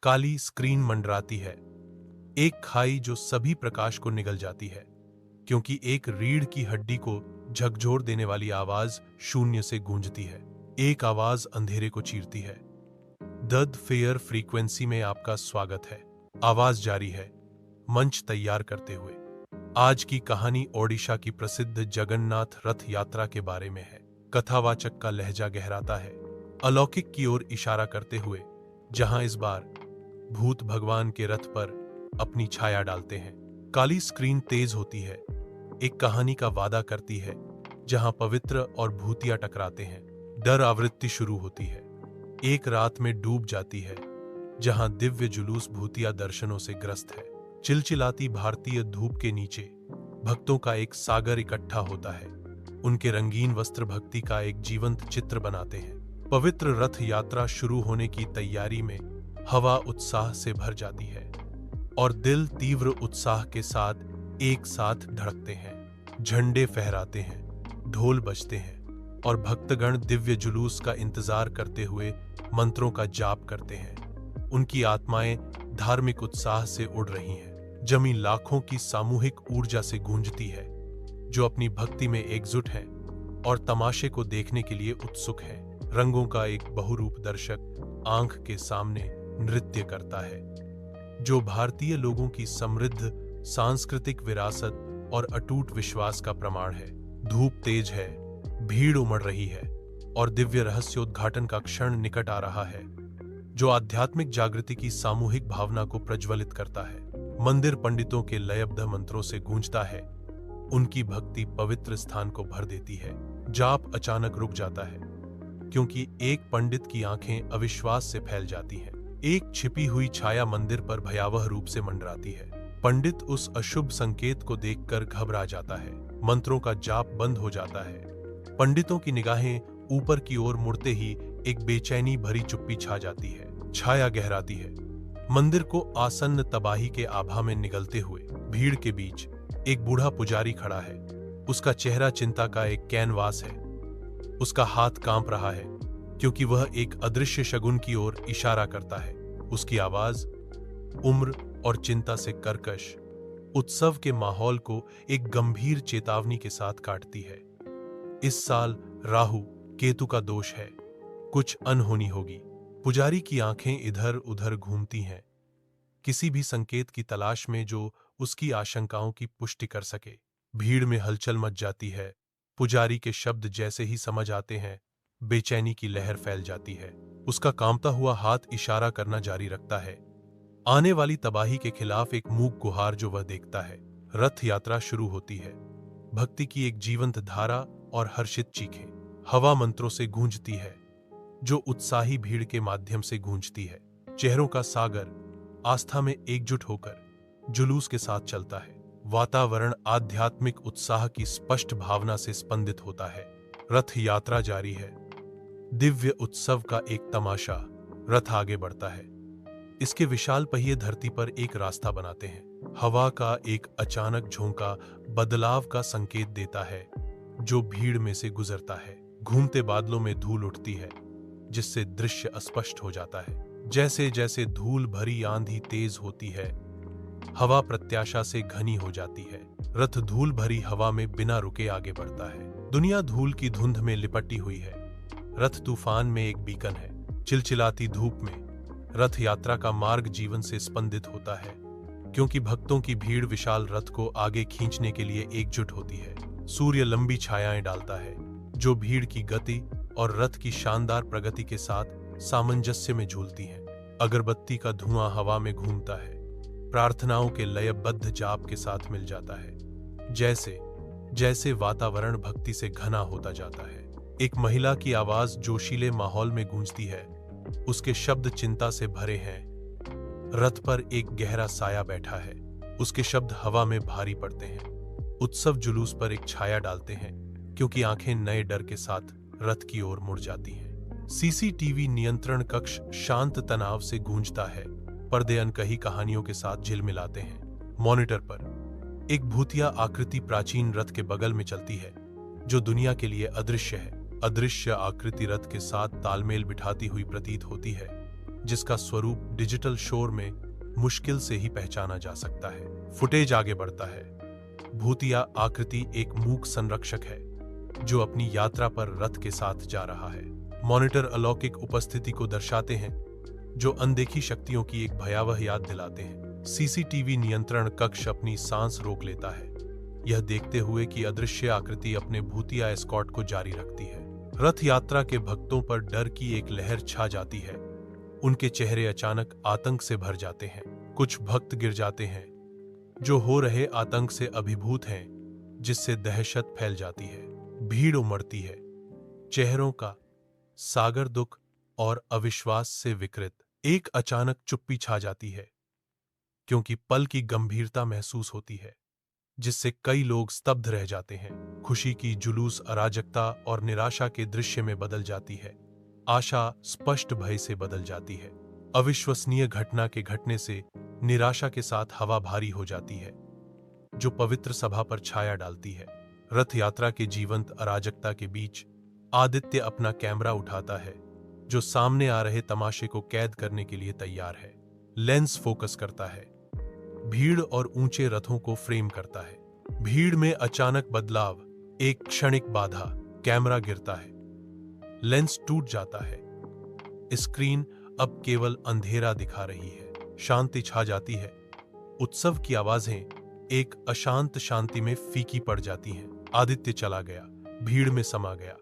काली screen मंडराती है, एक खाई जो सभी प्रकाश को निगल जाती है, क्योंकि एक रीढ़ की हड्डी को झकझोर देने वाली आवाज शून्य से गूंजती है। एक आवाज अंधेरे को चीरती है। दद फेयर फ्रीक्वेंसी में आपका स्वागत है। आवाज जारी है, मंच तैयार करते हुए। आज की कहानी ओडिशा की प्रसिद्ध जगन्नाथ रथ यात्रा के बारे में है। कथावाचक का लहजा गहराता है, अलौकिक की ओर इशारा करते हुए, जहां इस बार भूत भगवान के रथ पर अपनी छाया डालते हैं। काली स्क्रीन तेज होती है, एक कहानी का वादा करती है जहां पवित्र और भूतिया टकराते हैं। डर आवृत्ति शुरू होती है, एक रात में डूब जाती है जहां दिव्य जुलूस भूतिया दर्शनों से ग्रस्त है। चिलचिलाती भारतीय धूप के नीचे भक्तों का एक सागर इकट्ठा होता है। उनके रंगीन वस्त्र भक्ति का एक जीवंत चित्र बनाते हैं। पवित्र रथ यात्रा शुरू होने की तैयारी में हवा उत्साह से भर जाती है और दिल तीव्र उत्साह के साथ एक साथ धड़कते हैं। झंडे फहराते हैं, ढोल बजते हैं और भक्तगण दिव्य जुलूस का इंतजार करते हुए मंत्रों का जाप करते हैं। उनकी आत्माएं धार्मिक उत्साह से उड़ रही हैं, जमी लाखों की सामूहिक ऊर्जा से गूंजती है, जो अपनी भक्ति में एकजुट हैं और तमाशे को देखने के लिए उत्सुक हैं। रंगों का एक बहुरूप दर्शक आंख के सामने नृत्य करता है, जो भारतीय लोगों की समृद्ध सांस्कृतिक विरासत और अटूट विश्वास का प्रमाण है। धूप तेज है, भीड़ उमड़ रही है और दिव्य रहस्योद्घाटन का क्षण निकट आ रहा है, जो आध्यात्मिक जागृति की सामूहिक भावना को प्रज्वलित करता है। मंदिर पंडितों के लयबद्ध मंत्रों से गूंजता है, उनकी भक्ति पवित्र स्थान को भर देती है। जाप अचानक रुक जाता है, क्योंकि एक पंडित की आंखें अविश्वास से फैल जाती हैं। एक छिपी हुई छाया मंदिर पर भयावह रूप से मंडराती है। पंडित उस अशुभ संकेत को देखकर घबरा जाता है। मंत्रों का जाप बंद हो जाता है। पंडितों की निगाहें ऊपर की ओर मुड़ते ही एक बेचैनी भरी चुप्पी छा जाती है। छाया गहराती है, मंदिर को आसन्न तबाही के आभा में निगलते हुए। भीड़ के बीच एक बूढ़ा पुजारी खड़ा है। उसका चेहरा चिंता का एक कैनवास है। उसका हाथ कांप रहा है, क्योंकि वह एक अदृश्य शगुन की ओर इशारा करता है। उसकी आवाज उम्र और चिंता से कर्कश, उत्सव के माहौल को एक गंभीर चेतावनी के साथ काटती है। इस साल राहु केतु का दोष है, कुछ अनहोनी होगी। पुजारी की आंखें इधर उधर घूमती हैं, किसी भी संकेत की तलाश में जो उसकी आशंकाओं की पुष्टि कर सके। भीड़ में हलचल मच जाती है। पुजारी के शब्द जैसे ही समझ आते हैं, बेचैनी की लहर फैल जाती है। उसका कांपता हुआ हाथ इशारा करना जारी रखता है, आने वाली तबाही के खिलाफ एक मूक गुहार जो वह देखता है। रथ यात्रा शुरू होती है। भक्ति की एक जीवंत धारा और हर्षित चीखें हवा मंत्रों से गूंजती है, जो उत्साही भीड़ के माध्यम से गूंजती है। चेहरों का सागर आस्था में एकजुट होकर जुलूस के साथ चलता है। वातावरण आध्यात्मिक उत्साह की स्पष्ट भावना से स्पंदित होता है। रथ यात्रा जारी है, दिव्य उत्सव का एक तमाशा। रथ आगे बढ़ता है, इसके विशाल पहिए धरती पर एक रास्ता बनाते हैं। हवा का एक अचानक झोंका बदलाव का संकेत देता है, जो भीड़ में से गुजरता है। घूमते बादलों में धूल उठती है, जिससे दृश्य अस्पष्ट हो जाता है। जैसे जैसे धूल भरी आंधी तेज होती है, हवा प्रत्याशा से घनी हो जाती है। रथ धूल भरी हवा में बिना रुके आगे बढ़ता है। दुनिया धूल की धुंध में लिपटी हुई है। रथ तूफान में एक बीकन है। चिलचिलाती धूप में रथ यात्रा का मार्ग जीवन से स्पंदित होता है, क्योंकि भक्तों की भीड़ विशाल रथ को आगे खींचने के लिए एकजुट होती है। सूर्य लंबी छायाएं डालता है, जो भीड़ की गति और रथ की शानदार प्रगति के साथ सामंजस्य में झूलती हैं। अगरबत्ती का धुआं हवा में घूमता है, प्रार्थनाओं के लयबद्ध जाप के साथ मिल जाता है। जैसे जैसे वातावरण भक्ति से घना होता जाता है, एक महिला की आवाज जोशीले माहौल में गूंजती है। उसके शब्द चिंता से भरे हैं। रथ पर एक गहरा साया बैठा है, उसके शब्द हवा में भारी पड़ते हैं। उत्सव जुलूस पर एक छाया डालते हैं, क्योंकि आंखें नए डर के साथ रथ की ओर मुड़ जाती हैं। सीसीटीवी नियंत्रण कक्ष शांत तनाव से गूंजता है। पर्दे अनकही कहानियों के साथ झिलमिलाते हैं। मॉनिटर पर एक भूतिया आकृति प्राचीन रथ के बगल में चलती है, जो दुनिया के लिए अदृश्य है। अदृश्य आकृति रथ के साथ तालमेल बिठाती हुई प्रतीत होती है, जिसका स्वरूप डिजिटल शोर में मुश्किल से ही पहचाना जा सकता है। फुटेज आगे बढ़ता है। भूतिया आकृति एक मूक संरक्षक है जो अपनी यात्रा पर रथ के साथ जा रहा है। मॉनिटर अलौकिक उपस्थिति को दर्शाते हैं जो अनदेखी शक्तियों की एक भयावह याद दिलाते हैं। सीसीटीवी नियंत्रण कक्ष अपनी सांस रोक लेता है, यह देखते हुए कि अदृश्य आकृति अपने भूतिया एस्कॉर्ट को जारी रखती है। रथ यात्रा के भक्तों पर डर की एक लहर छा जाती है। उनके चेहरे अचानक आतंक से भर जाते हैं। कुछ भक्त गिर जाते हैं जो हो रहे आतंक से अभिभूत हैं, जिससे दहशत फैल जाती है। भीड़ उमड़ती है, चेहरों का सागर दुख और अविश्वास से विकृत। एक अचानक चुप्पी छा जाती है क्योंकि पल की गंभीरता महसूस होती है, जिससे कई लोग स्तब्ध रह जाते हैं। खुशी की जुलूस अराजकता और निराशा के दृश्य में बदल जाती है। आशा स्पष्ट भय से बदल जाती है। अविश्वसनीय घटना के घटने से निराशा के साथ हवा भारी हो जाती है, जो पवित्र सभा पर छाया डालती है। रथ यात्रा के जीवंत अराजकता के बीच आदित्य अपना कैमरा उठाता है, जो सामने आ रहे तमाशे को कैद करने के लिए तैयार है। लेंस फोकस करता है, भीड़ और ऊंचे रथों को फ्रेम करता है। भीड़ में अचानक बदलाव, एक क्षणिक बाधा, कैमरा गिरता है, लेंस टूट जाता है। स्क्रीन अब केवल अंधेरा दिखा रही है। शांति छा जाती है। उत्सव की आवाजें एक अशांत शांति में फीकी पड़ जाती हैं। आदित्य चला गया, भीड़ में समा गया,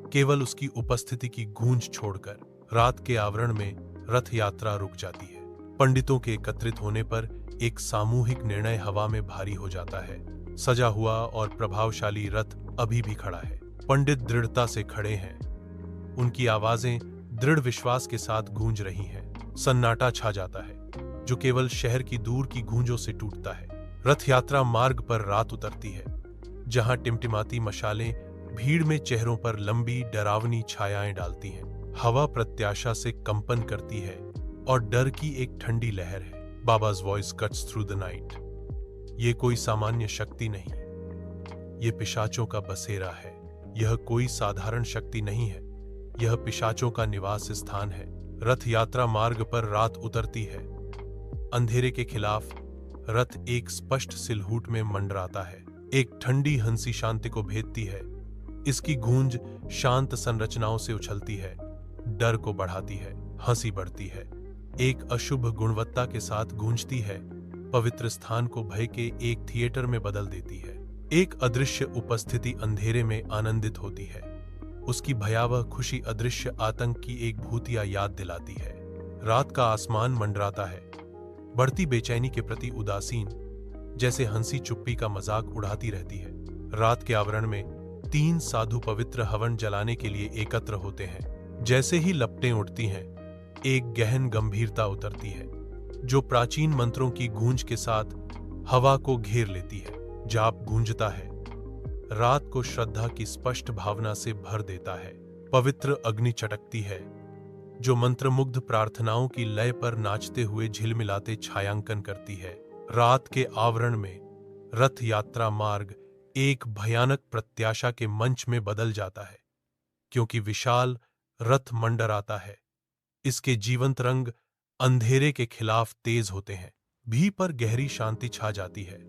केवल उसकी उपस्थिति की गूंज छोड़कर। रात के आवरण में रथ यात्रा रुक जाती है। पंडितों के एकत्रित होने पर एक सामूहिक निर्णय हवा में भारी हो जाता है। सजा हुआ और प्रभावशाली रथ अभी भी खड़ा है। पंडित दृढ़ता से खड़े हैं, उनकी आवाजें दृढ़ विश्वास के साथ गूंज रही हैं। सन्नाटा छा जाता है, जो केवल शहर की दूर की गूंजों से टूटता है। रथ यात्रा मार्ग पर रात उतरती है, जहां टिमटिमाती मशालें भीड़ में चेहरों पर लंबी डरावनी छायाएं डालती हैं। हवा प्रत्याशा से कंपन करती है और डर की एक ठंडी लहर है। Baba's voice cuts through the night. ये कोई सामान्य शक्ति नहीं, ये पिशाचों का बसेरा है। यह कोई साधारण शक्ति नहीं है, यह पिशाचों का निवास स्थान है। रथ यात्रा मार्ग पर रात उतरती है। अंधेरे के खिलाफ रथ एक स्पष्ट सिलहूट में मंडराता है। एक ठंडी हंसी शांति को भेदती है। इसकी गूंज शांत संरचनाओं से उछलती है, डर को बढ़ाती है। हंसी बढ़ती है, एक अशुभ गुणवत्ता के साथ गूंजती है, पवित्र स्थान को भय के एक थिएटर में बदल देती है। एक अदृश्य उपस्थिति अंधेरे में आनंदित होती है। उसकी भयावह खुशी अदृश्य आतंक की एक भूतिया याद दिलाती है। रात का आसमान मंडराता है, बढ़ती बेचैनी के प्रति उदासीन, जैसे हंसी चुप्पी का मजाक उड़ाती रहती है। रात के आवरण में 3 साधु पवित्र हवन जलाने के लिए एकत्र होते हैं। जैसे ही लपटें उठती हैं, एक गहन गंभीरता उतरती है, जो प्राचीन मंत्रों की गूंज के साथ हवा को घेर लेती है। जाप गूंजता है, रात को श्रद्धा की स्पष्ट भावना से भर देता है। पवित्र अग्नि चटकती है, जो मंत्रमुग्ध प्रार्थनाओं की लय पर नाचते हुए झिलमिलाते छायांकन करती है। रात के आवरण में रथ यात्रा मार्ग एक भयानक प्रत्याशा के मंच में बदल जाता है, क्योंकि विशाल रथ मंडराता है। इसके जीवंत रंग अंधेरे के खिलाफ तेज होते हैं। भी पर गहरी शांति छा जाती है।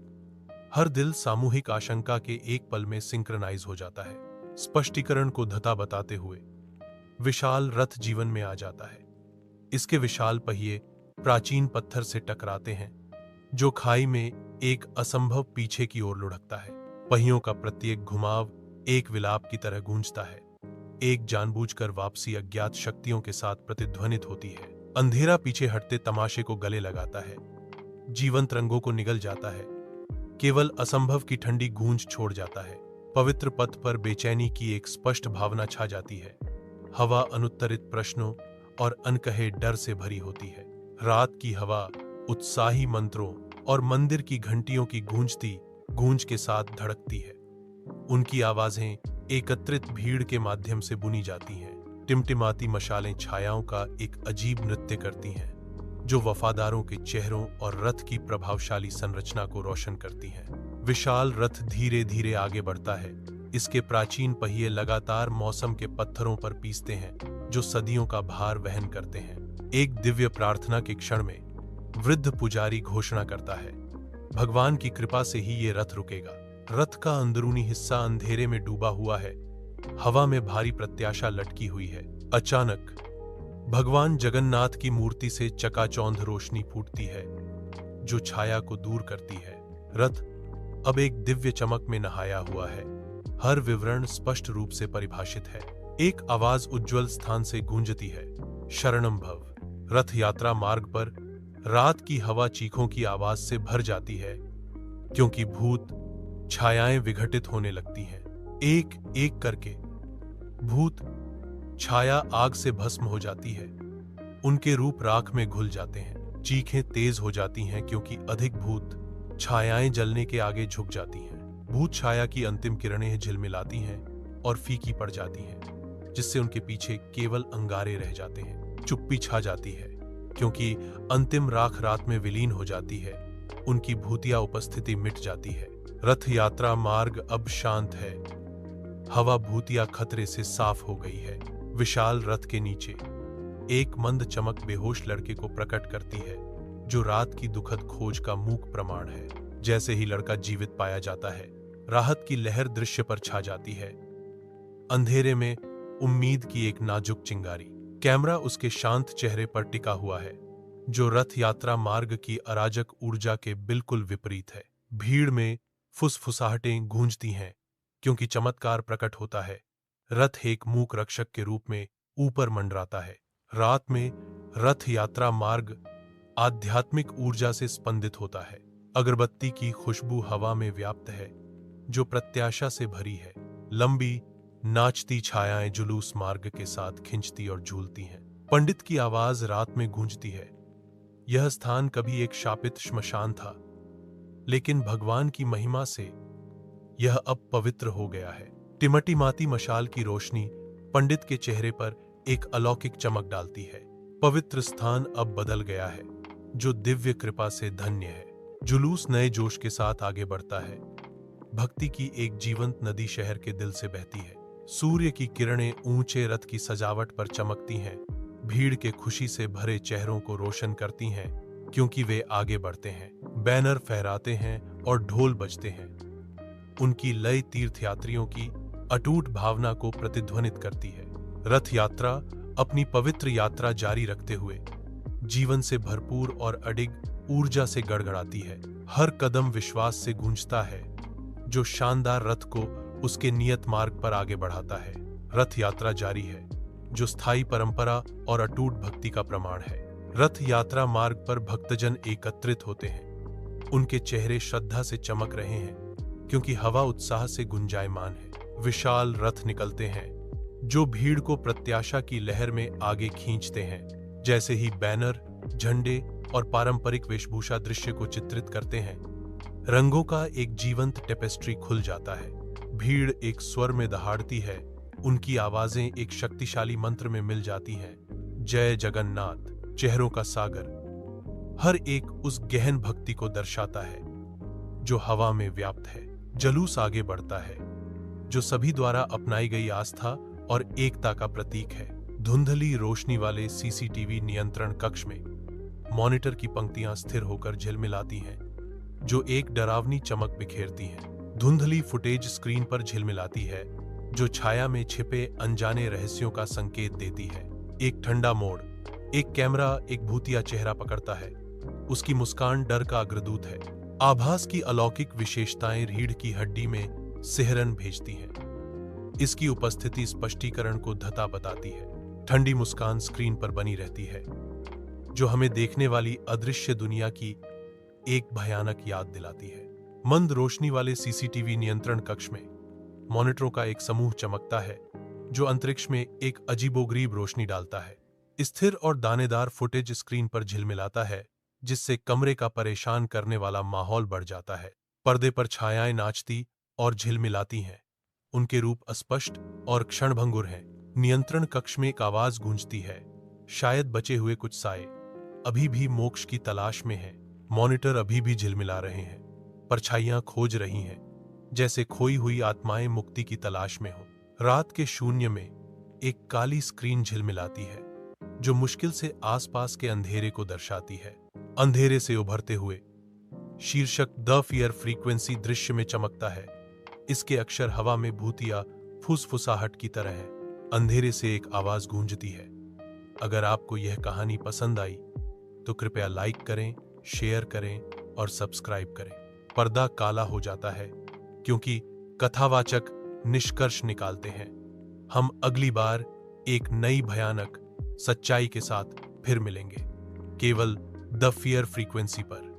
हर दिल सामूहिक आशंका के एक पल में सिंक्रनाइज हो जाता है। स्पष्टीकरण को धता बताते हुए विशाल रथ जीवन में आ जाता है। इसके विशाल पहिए प्राचीन पत्थर से टकराते हैं, जो खाई में एक असंभव पीछे की ओर लुढ़कता है। पहियों का प्रत्येक घुमाव एक विलाप की तरह गूंजता है। एक जानबूझकर वापसी अज्ञात शक्तियों के साथ प्रतिध्वनित होती है। अंधेरा पीछे हटते तमाशे को गले लगाता है, जीवंत रंगों को निगल जाता है, केवल असंभव की ठंडी गूंज छोड़ जाता है। पवित्र पथ पर बेचैनी की एक स्पष्ट भावना छा जाती है। हवा अनुत्तरित प्रश्नों और अनकहे डर से भरी होती है। रात की हवा उत्साही मंत्रों और मंदिर की घंटियों की गूंजती गूंज के साथ धड़कती है। उनकी आवाजें एकत्रित भीड़ के माध्यम से बुनी जाती हैं। टिमटिमाती मशालें छायाओं का एक अजीब नृत्य करती हैं, जो वफादारों के चेहरों और रथ की प्रभावशाली संरचना को रोशन करती हैं। विशाल रथ धीरे धीरे आगे बढ़ता है। इसके प्राचीन पहिए लगातार मौसम के पत्थरों पर पीसते हैं, जो सदियों का भार वहन करते हैं। एक दिव्य प्रार्थना के क्षण में वृद्ध पुजारी घोषणा करता है, भगवान की कृपा से ही ये रथ रुकेगा। रथ का अंदरूनी हिस्सा अंधेरे में डूबा हुआ है, हवा में भारी प्रत्याशा लटकी हुई है। अचानक भगवान जगन्नाथ की मूर्ति से चकाचौंध रोशनी फूटती है, जो छाया को दूर करती है। रथ अब एक दिव्य चमक में नहाया हुआ है, हर विवरण स्पष्ट रूप से परिभाषित है। एक आवाज उज्ज्वल स्थान से गूंजती है, शरणम भव। रथ यात्रा मार्ग पर रात की हवा चीखों की आवाज से भर जाती है, क्योंकि भूत छायाएं विघटित होने लगती हैं। एक एक करके भूत छाया आग से भस्म हो जाती है, उनके रूप राख में घुल जाते हैं। चीखें तेज हो जाती हैं, क्योंकि अधिक भूत छायाएं जलने के आगे झुक जाती हैं। भूत छाया की अंतिम किरणें झिलमिलाती हैं और फीकी पड़ जाती हैं, जिससे उनके पीछे केवल अंगारे रह जाते हैं। चुप्पी छा जाती है, क्योंकि अंतिम राख रात में विलीन हो जाती है, उनकी भूतिया उपस्थिति मिट जाती है। रथ यात्रा मार्ग अब शांत है, हवा भूतिया खतरे से साफ हो गई है। विशाल रथ के नीचे एक मंद चमक बेहोश लड़के को प्रकट करती है, जो रात की दुखद खोज का मूक प्रमाण है। जैसे ही लड़का जीवित पाया जाता है, राहत की लहर दृश्य पर छा जाती है। अंधेरे में उम्मीद की एक नाजुक चिंगारी। कैमरा उसके शांत चेहरे पर टिका हुआ है, जो रथ यात्रा मार्ग की अराजक ऊर्जा के बिल्कुल विपरीत है। भीड़ में फुसफुसाहटें गूंजती हैं, क्योंकि चमत्कार प्रकट होता है। रथ एक मूक रक्षक के रूप में ऊपर मंडराता है। रात में रथ यात्रा मार्ग आध्यात्मिक ऊर्जा से स्पंदित होता है। अगरबत्ती की खुशबू हवा में व्याप्त है, जो प्रत्याशा से भरी है। लंबी नाचती छायाएं जुलूस मार्ग के साथ खिंचती और झूलती हैं। पंडित की आवाज रात में गूंजती है, यह स्थान कभी एक शापित श्मशान था, लेकिन भगवान की महिमा से यह अब पवित्र हो गया है। टिमटिमाती मशाल की रोशनी पंडित के चेहरे पर एक अलौकिक चमक डालती है। पवित्र स्थान अब बदल गया है, जो दिव्य कृपा से धन्य है। जुलूस नए जोश के साथ आगे बढ़ता है। भक्ति की एक जीवंत नदी शहर के दिल से बहती है। सूर्य की किरणें ऊंचे रथ की सजावट पर चमकती हैं, भीड़ के खुशी से भरे चेहरों को रोशन करती हैं, क्योंकि वे आगे बढ़ते हैं। बैनर फहराते हैं और ढोल बजते हैं। उनकी लय तीर्थयात्रियों की अटूट भावना को प्रतिध्वनित करती है। रथ यात्रा अपनी पवित्र यात्रा जारी रखते हुए जीवन से भरपूर और अडिग ऊर्जा से गड़गड़ाती है। हर कदम विश्वास से गूंजता है, जो शानदार रथ को उसके नियत मार्ग पर आगे बढ़ाता है। रथ यात्रा जारी है, जो स्थायी परंपरा और अटूट भक्ति का प्रमाण है। रथ यात्रा मार्ग पर भक्तजन एकत्रित होते हैं। उनके चेहरे श्रद्धा से चमक रहे हैं, क्योंकि हवा उत्साह से गुंजायमान है। विशाल रथ निकलते हैं, जो भीड़ को प्रत्याशा की लहर में आगे खींचते हैं। जैसे ही बैनर, झंडे और पारंपरिक वेशभूषा दृश्य को चित्रित करते हैं, रंगों का एक जीवंत टेपेस्ट्री खुल जाता है। भीड़ एक स्वर में दहाड़ती है, उनकी आवाजें एक शक्तिशाली मंत्र में मिल जाती हैं। जय जगन्नाथ। चेहरों का सागर हर एक उस गहन भक्ति को दर्शाता है, जो हवा में व्याप्त है। जुलूस आगे बढ़ता है, जो सभी द्वारा अपनाई गई आस्था और एकता का प्रतीक है। धुंधली रोशनी वाले सीसीटीवी नियंत्रण कक्ष में मॉनिटर की पंक्तियां स्थिर होकर झिलमिलाती हैं, जो एक डरावनी चमक बिखेरती हैं। धुंधली फुटेज स्क्रीन पर झिलमिलाती है, जो छाया में छिपे अनजाने रहस्यों का संकेत देती है। एक ठंडा मोड़, एक कैमरा एक भूतिया चेहरा पकड़ता है। उसकी मुस्कान डर का अग्रदूत है। आभास की अलौकिक विशेषताएं रीढ़ की हड्डी में सिहरन भेजती हैं। इसकी उपस्थिति स्पष्टीकरण को धता बताती है। ठंडी मुस्कान स्क्रीन पर बनी रहती है, जो हमें देखने वाली अदृश्य दुनिया की एक भयानक याद दिलाती है। मंद रोशनी वाले सीसीटीवी नियंत्रण कक्ष में मॉनिटरों का एक समूह चमकता है, जो अंतरिक्ष में एक अजीबोगरीब रोशनी डालता है। स्थिर और दानेदार फुटेज स्क्रीन पर झिलमिलाता है, जिससे कमरे का परेशान करने वाला माहौल बढ़ जाता है। पर्दे पर छायाएं नाचती और झिलमिलाती हैं, उनके रूप अस्पष्ट और क्षणभंगुर हैं। नियंत्रण कक्ष में एक आवाज गूंजती है, शायद बचे हुए कुछ साए अभी भी मोक्ष की तलाश में हैं। मॉनिटर अभी भी झिलमिला रहे हैं, परछाइयां खोज रही हैं, जैसे खोई हुई आत्माएं मुक्ति की तलाश में हो। रात के शून्य में एक काली स्क्रीन झिलमिलाती है, जो मुश्किल से आसपास के अंधेरे को दर्शाती है। अंधेरे से उभरते हुए शीर्षक द फियर फ्रीक्वेंसी दृश्य में चमकता है। इसके अक्षर हवा में भूतिया फुसफुसाहट की तरह है। अंधेरे से एक आवाज गूंजती है। अगर आपको यह कहानी पसंद आई तो कृपया लाइक करें, शेयर करें और सब्सक्राइब करें। पर्दा काला हो जाता है क्योंकि कथावाचक निष्कर्ष निकालते हैं। हम अगली बार एक नई भयानक सच्चाई के साथ फिर मिलेंगे, केवल द फियर फ्रीक्वेंसी पर।